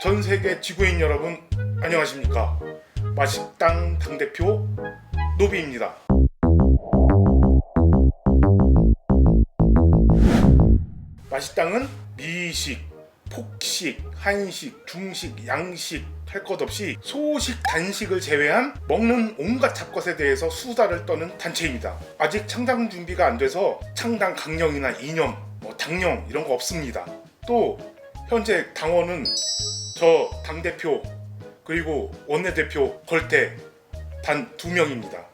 전 세계 지구인 여러분 안녕하십니까. 맛식당 당대표 노비입니다. 맛식당은 미식, 폭식, 한식, 중식, 양식 할 것 없이 소식, 단식을 제외한 먹는 온갖 잡것에 대해서 수다를 떠는 단체입니다. 아직 창당 준비가 안 돼서 창당 강령이나 이념, 당령 이런 거 없습니다. 또 현재 당원은 저 당대표 그리고 원내대표 걸때 단 2명입니다.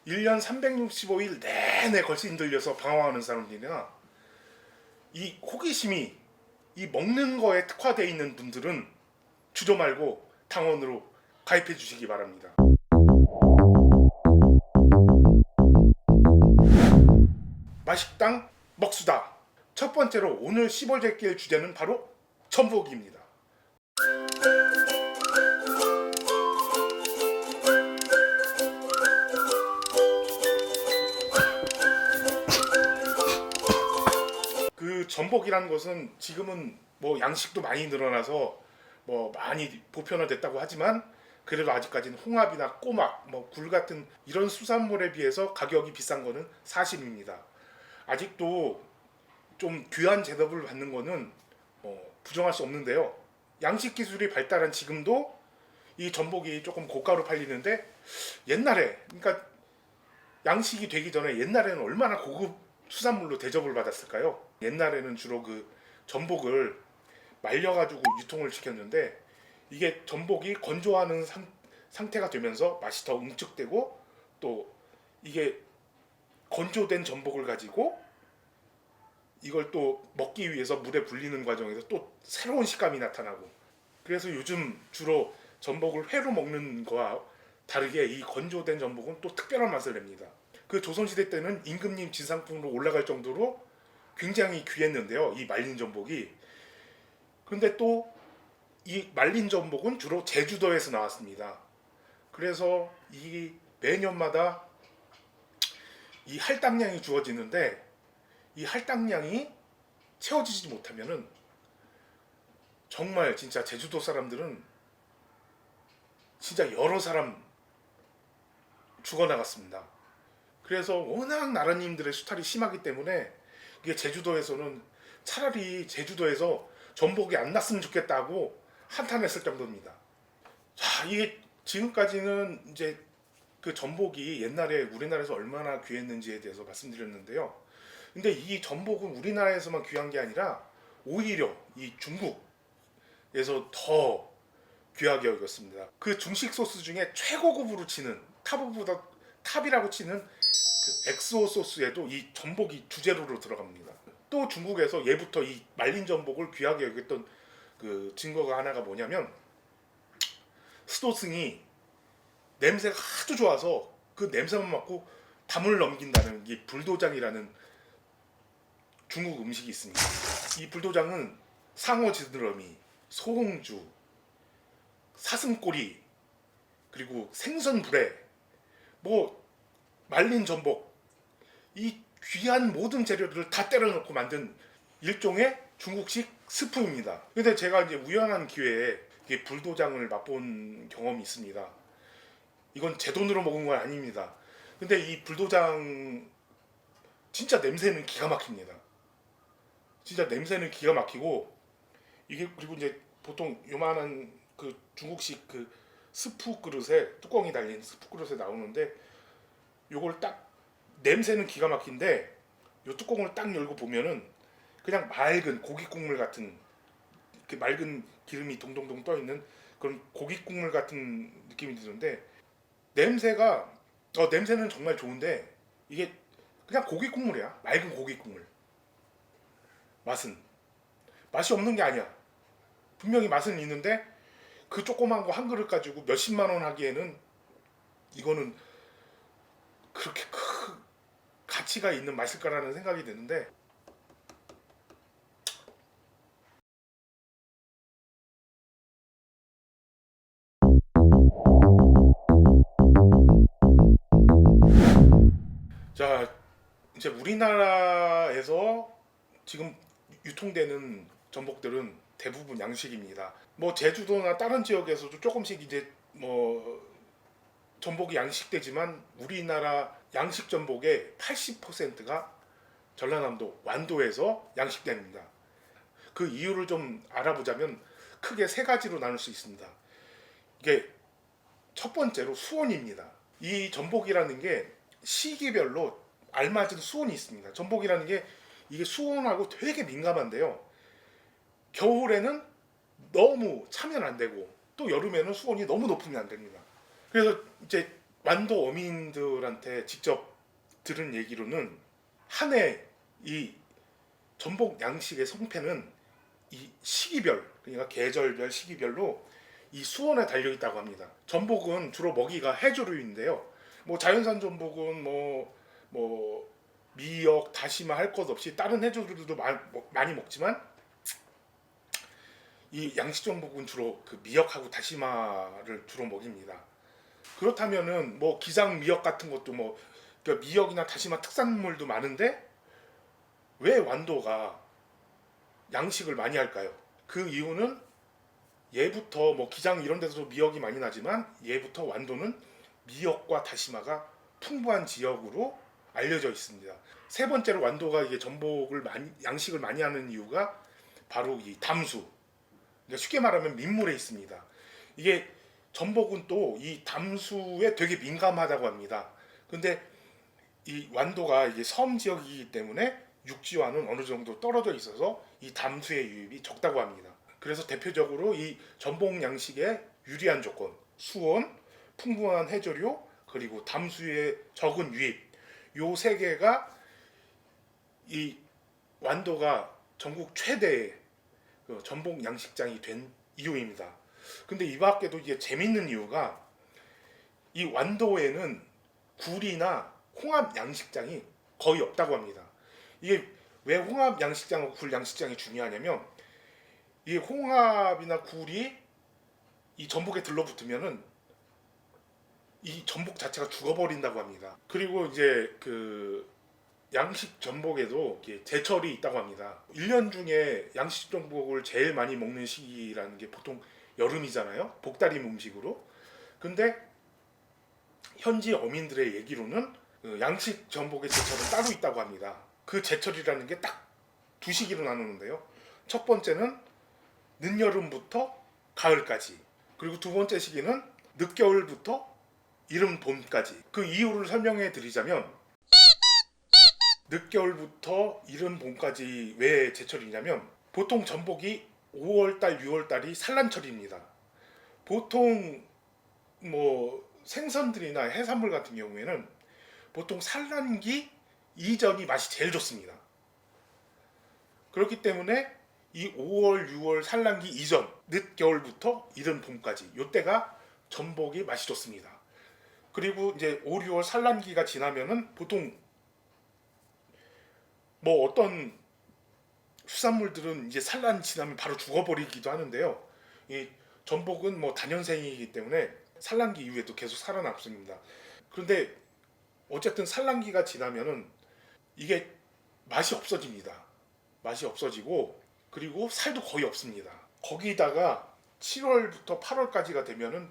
1년 365일 내내 걸씨 흔들려서 방황하는 사람들이나 이 호기심이 이 먹는 거에 특화되어 있는 분들은 주저 말고 당원으로 가입해 주시기 바랍니다. 맛식당 먹수다. 첫 번째로 오늘 씹어제낄 주제는 바로 전복입니다. 그 전복이라는 것은 지금은 양식도 많이 늘어나서 많이 보편화됐다고 하지만 그래도 아직까지는 홍합이나 꼬막, 굴 같은 이런 수산물에 비해서 가격이 비싼 거는 사실입니다. 아직도 좀 귀한 제법을 받는 거는 부정할 수 없는데요. 양식 기술이 발달한 지금도 이 전복이 조금 고가로 팔리는데 옛날에, 그러니까 양식이 되기 전에 옛날에는 얼마나 고급 수산물로 대접을 받았을까요? 옛날에는 주로 그 전복을 말려가지고 유통을 시켰는데 이게 전복이 건조하는 상태가 되면서 맛이 더 응축되고 또 이게 건조된 전복을 가지고 이걸 또 먹기 위해서 물에 불리는 과정에서 또 새로운 식감이 나타나고 그래서 요즘 주로 전복을 회로 먹는 거와 다르게 이 건조된 전복은 또 특별한 맛을 냅니다. 그 조선시대 때는 임금님 진상품으로 올라갈 정도로 굉장히 귀했는데요. 이 말린 전복이. 그런데 또 이 말린 전복은 주로 제주도에서 나왔습니다. 그래서 이 매년마다 이 할당량이 주어지는데 이 할당량이 채워지지 못하면은 정말 진짜 제주도 사람들은 진짜 여러 사람 죽어나갔습니다. 그래서 워낙 나라님들의 수탈이 심하기 때문에 이게 제주도에서는 차라리 제주도에서 전복이 안 났으면 좋겠다고 한탄했을 정도입니다. 자, 이게 지금까지는 이제 그 전복이 옛날에 우리나라에서 얼마나 귀했는지에 대해서 말씀드렸는데요. 근데 이 전복은 우리나라에서만 귀한 게 아니라 오히려 이 중국에서 더 귀하게 여겼습니다. 그 중식 소스 중에 최고급으로 치는 탑이라고 치는 그 엑스오 소스에도 이 전복이 주재료로 들어갑니다. 또 중국에서 예부터 이 말린 전복을 귀하게 여겼던 그 증거가 하나가 뭐냐면 스토승이 냄새가 아주 좋아서 그 냄새만 맡고 담을 넘긴다는 이 불도장이라는 중국 음식이 있습니다. 이 불도장은 상어 지느러미, 소홍주, 사슴꼬리 그리고 생선 불에 말린 전복 이 귀한 모든 재료들을 다 때려 넣고 만든 일종의 중국식 스프입니다. 근데 제가 이제 우연한 기회에 이 불도장을 맛본 경험이 있습니다. 이건 제 돈으로 먹은 건 아닙니다. 근데 이 불도장 진짜 냄새는 기가 막힙니다. 진짜 냄새는 기가 막히고 이게 그리고 이제 보통 요만한 그 중국식 그 스프 그릇에 뚜껑이 달린 스프 그릇에 나오는데 요걸 딱 냄새는 기가 막힌데 요 뚜껑을 딱 열고 보면은 그냥 맑은 고기 국물 같은 그 맑은 기름이 동동동 떠 있는 그런 고기 국물 같은 느낌이 드는데 냄새는 정말 좋은데 이게 그냥 고기 국물이야. 맑은 고기 국물. 맛이 없는 게 아니야. 분명히 맛은 있는데 그 조그만 거 한 그릇 가지고 몇십만 원 하기에는 이거는 그렇게 가치가 있는 맛일까라는 생각이 드는데 자 이제 우리나라에서 지금 유통되는 전복들은 대부분 양식입니다. 뭐 제주도나 다른 지역에서도 조금씩 이제 뭐 전복이 양식되지만 우리나라 양식 전복의 80%가 전라남도 완도에서 양식됩니다. 그 이유를 좀 알아보자면 크게 세 가지로 나눌 수 있습니다. 이게 첫 번째로 수온입니다. 이 전복이라는 게 시기별로 알맞은 수온이 있습니다. 전복이라는 게 이게 수온하고 되게 민감한데요. 겨울에는 너무 차면 안 되고 또 여름에는 수온이 너무 높으면 안 됩니다. 그래서 이제 완도 어민들한테 직접 들은 얘기로는 한 해 이 전복 양식의 성패는 이 시기별, 그러니까 계절별 시기별로 이 수온에 달려 있다고 합니다. 전복은 주로 먹이가 해조류인데요. 뭐 자연산 전복은 뭐 미역, 다시마 할 것 없이 다른 해조류들도 많이 먹지만 이 양식 전복은 주로 그 미역하고 다시마를 주로 먹입니다. 그렇다면은 뭐 기장 미역 같은 것도 뭐 그러니까 미역이나 다시마 특산물도 많은데 왜 완도가 양식을 많이 할까요? 그 이유는 예부터 뭐 기장 이런 데서도 미역이 많이 나지만 예부터 완도는 미역과 다시마가 풍부한 지역으로 알려져 있습니다. 세 번째로 완도가 이게 전복을 양식을 많이 하는 이유가 바로 이 담수. 그러니까 쉽게 말하면 민물에 있습니다. 이게 전복은 또 이 담수에 되게 민감하다고 합니다. 근데 이 완도가 이게 섬 지역이기 때문에 육지와는 어느 정도 떨어져 있어서 이 담수의 유입이 적다고 합니다. 그래서 대표적으로 이 전복 양식에 유리한 조건, 수온, 풍부한 해조류, 그리고 담수의 적은 유입, 요 세 개가 이 완도가 전국 최대의 그 전복 양식장이 된 이유입니다. 근데 이 밖에도 이게 재밌는 이유가 이 완도에는 굴이나 홍합 양식장이 거의 없다고 합니다. 이게 왜 홍합 양식장하고 굴 양식장이 중요하냐면 이 홍합이나 굴이 이 전복에 들러붙으면은 이 전복 자체가 죽어버린다고 합니다. 그리고 이제 그 양식 전복에도 제철이 있다고 합니다. 1년 중에 양식 전복을 제일 많이 먹는 시기라는 게 보통 여름이잖아요. 복다림 음식으로. 근데 현지 어민들의 얘기로는 그 양식 전복의 제철은 따로 있다고 합니다. 그 제철이라는 게 딱 두 시기로 나누는데요. 첫 번째는 늦여름부터 가을까지. 그리고 두 번째 시기는 늦겨울부터 이른 봄까지. 그 이유를 설명해 드리자면 늦겨울부터 이른 봄까지 왜 제철이냐면 보통 전복이 5월달, 6월달이 산란철입니다. 보통 뭐 생선들이나 해산물 같은 경우에는 보통 산란기 이전이 맛이 제일 좋습니다. 그렇기 때문에 이 5월, 6월 산란기 이전, 늦겨울부터 이른 봄까지 이때가 전복이 맛이 좋습니다. 그리고 이제 5, 6월 산란기가 지나면은 보통 뭐 어떤 수산물들은 이제 산란 지나면 바로 죽어버리기도 하는데요. 이 전복은 뭐 다년생이기 때문에 산란기 이후에도 계속 살아남습니다. 그런데 어쨌든 산란기가 지나면은 이게 맛이 없어집니다. 맛이 없어지고 그리고 살도 거의 없습니다. 거기다가 7월부터 8월까지가 되면은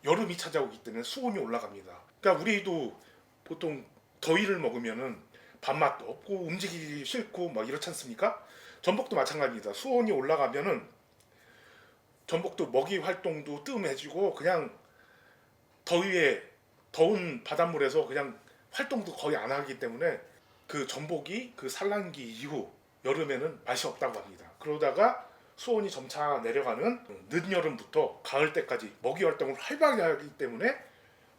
여름이 찾아오기 때문에 수온이 올라갑니다. 그러니까 우리도 보통 더위를 먹으면은 밥맛도 없고 움직이기 싫고 막 이렇지 않습니까? 전복도 마찬가지입니다. 수온이 올라가면은 전복도 먹이 활동도 뜸해지고 그냥 더위에 더운 바닷물에서 그냥 활동도 거의 안 하기 때문에 그 전복이 그 산란기 이후 여름에는 맛이 없다고 합니다. 그러다가 수온이 점차 내려가는 늦여름부터 가을 때까지 먹이 활동을 활발하게 하기 때문에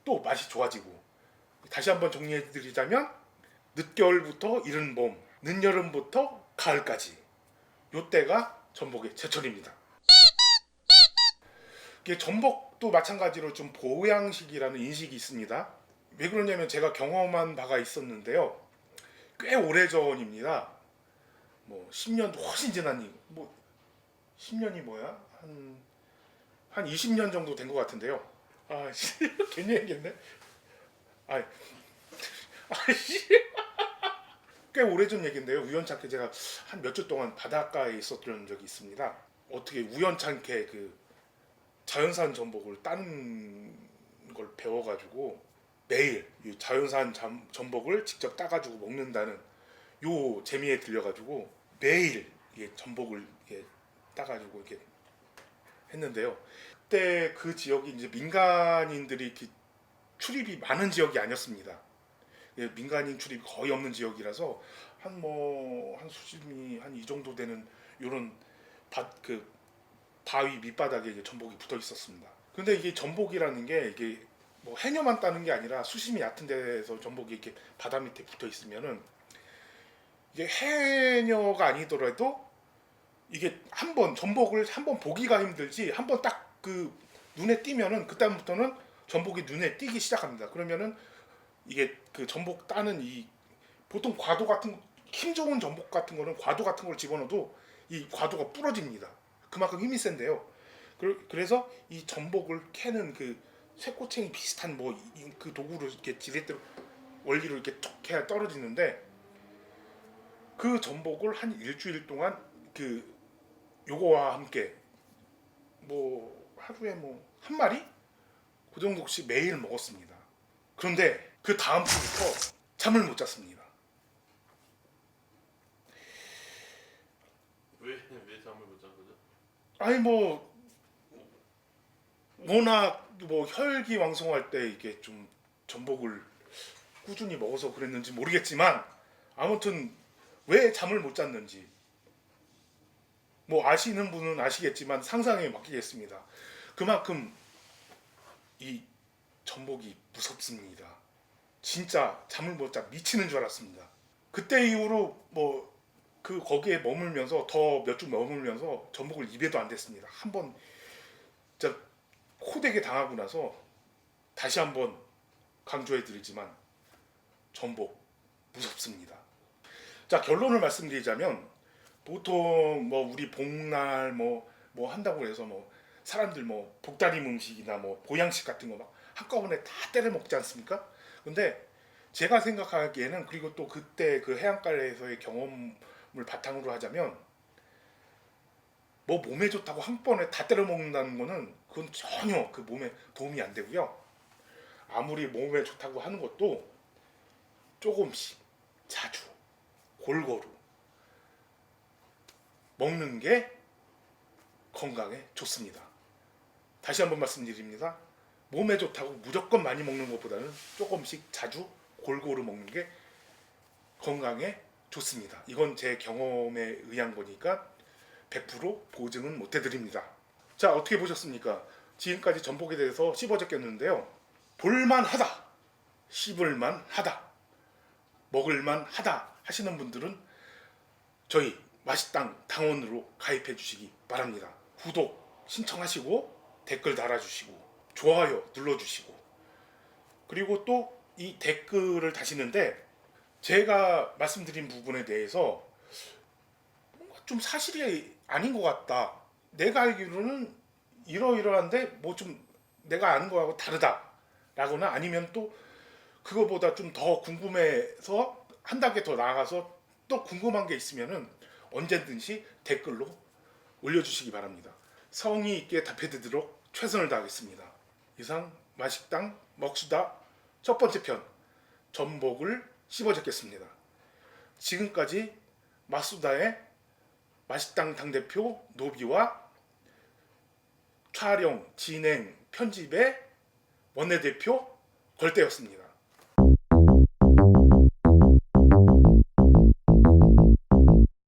또 맛이 좋아지고 다시 한번 정리해 드리자면 늦겨울부터 이른 봄, 늦여름부터 가을까지 요때가 전복의 제철입니다. 이게 전복도 마찬가지로 좀 보양식이라는 인식이 있습니다. 왜 그러냐면 제가 경험한 바가 있었는데요. 꽤 오래전입니다. 뭐 10년 훨씬 지난 뭐 10년이 뭐야? 한 20년 정도 된 것 같은데요. 아, 씨, 괜히 얘기했네. 아, 씨. 꽤 오래전 얘기인데요. 우연찮게 제가 한 몇 주 동안 바닷가에 있었던 적이 있습니다. 어떻게 우연찮게 그 자연산 전복을 따는 걸 배워가지고 매일 이 자연산 전복을 직접 따가지고 먹는다는 요 재미에 들려가지고 매일 이게 전복을 이렇게 따가지고 이렇게 했는데요. 그때 그 지역이 이제 민간인들이 이렇게 출입이 많은 지역이 아니었습니다. 예, 민간인 출입이 거의 없는 지역이라서 한 수심이 한 이 정도 되는 요런 그 바위 밑바닥에 이게 전복이 붙어 있었습니다. 근데 이게 전복이라는 게 이게 뭐 해녀만 따는 게 아니라 수심이 얕은 데서 전복이 이렇게 바다 밑에 붙어 있으면은 이게 해녀가 아니더라도 이게 한번 전복을 한번 보기가 힘들지 한번 딱 그 눈에 띄면은 그다음부터는 전복이 눈에 띄기 시작합니다. 그러면은 이게 그 전복 따는 이 보통 과도 같은 힘 좋은 전복 같은 거는 과도 같은 걸 집어넣어도 이 과도가 부러집니다. 그만큼 힘이 센데요. 그래서 이 전복을 캐는 그 쇠꼬챙이 비슷한 뭐 그 도구로 이렇게 지렛대로 원리로 이렇게 툭 해야 떨어지는데 그 전복을 한 일주일 동안 그 요거와 함께 뭐 하루에 뭐 한 마리 그 정도씩 매일 먹었습니다. 그런데 그 다음 주부터 잠을 못 잤습니다. 왜 잠을 못 잔 거죠? 아니 뭐 워낙 뭐 혈기왕성할 때 이게 좀 전복을 꾸준히 먹어서 그랬는지 모르겠지만 아무튼 왜 잠을 못 잤는지 뭐 아시는 분은 아시겠지만 상상에 맡기겠습니다. 그만큼 이 전복이 무섭습니다. 진짜 잠을 못 자 미치는 줄 알았습니다. 그때 이후로 뭐 그 거기에 머물면서 더 몇 주 머물면서 전복을 입에도 안 댔습니다. 한번 진짜 호되게 당하고 나서 다시 한번 강조해 드리지만 전복 무섭습니다. 자, 결론을 말씀드리자면 보통 뭐 우리 복날 뭐 한다고 해서 뭐 사람들 뭐 복다림 음식이나 뭐 보양식 같은 거 막 한꺼번에 다 때려 먹지 않습니까? 근데 제가 생각하기에는 그리고 또 그때 그 해안가에서의 경험을 바탕으로 하자면 뭐 몸에 좋다고 한 번에 다 때려 먹는다는 거는 그건 전혀 그 몸에 도움이 안 되고요. 아무리 몸에 좋다고 하는 것도 조금씩 자주 골고루 먹는 게 건강에 좋습니다. 다시 한번 말씀드립니다. 몸에 좋다고 무조건 많이 먹는 것보다는 조금씩 자주 골고루 먹는 게 건강에 좋습니다. 이건 제 경험에 의한 거니까 100% 보증은 못 해드립니다. 자, 어떻게 보셨습니까? 지금까지 전복에 대해서 씹어적겠는데요. 볼만하다, 씹을만하다, 먹을만하다 하시는 분들은 저희 맛있당 당원으로 가입해 주시기 바랍니다. 구독 신청하시고 댓글 달아주시고 좋아요 눌러주시고 그리고 또 이 댓글을 다시는데 제가 말씀드린 부분에 대해서 뭔가 좀 사실이 아닌 것 같다. 내가 알기로는 이러이러한데 뭐 좀 내가 아는 거하고 다르다. 라거나 아니면 또 그거보다 좀 더 궁금해서 한 단계 더 나아가서 또 궁금한 게 있으면은 언제든지 댓글로 올려주시기 바랍니다. 성의 있게 답해드리도록 최선을 다하겠습니다. 이상 맛식당 먹수다 첫 번째 편 전복을 씹어적겠습니다. 지금까지 맛수다의 맛식당 당대표 노비와 촬영, 진행, 편집의 원내대표 걸대였습니다.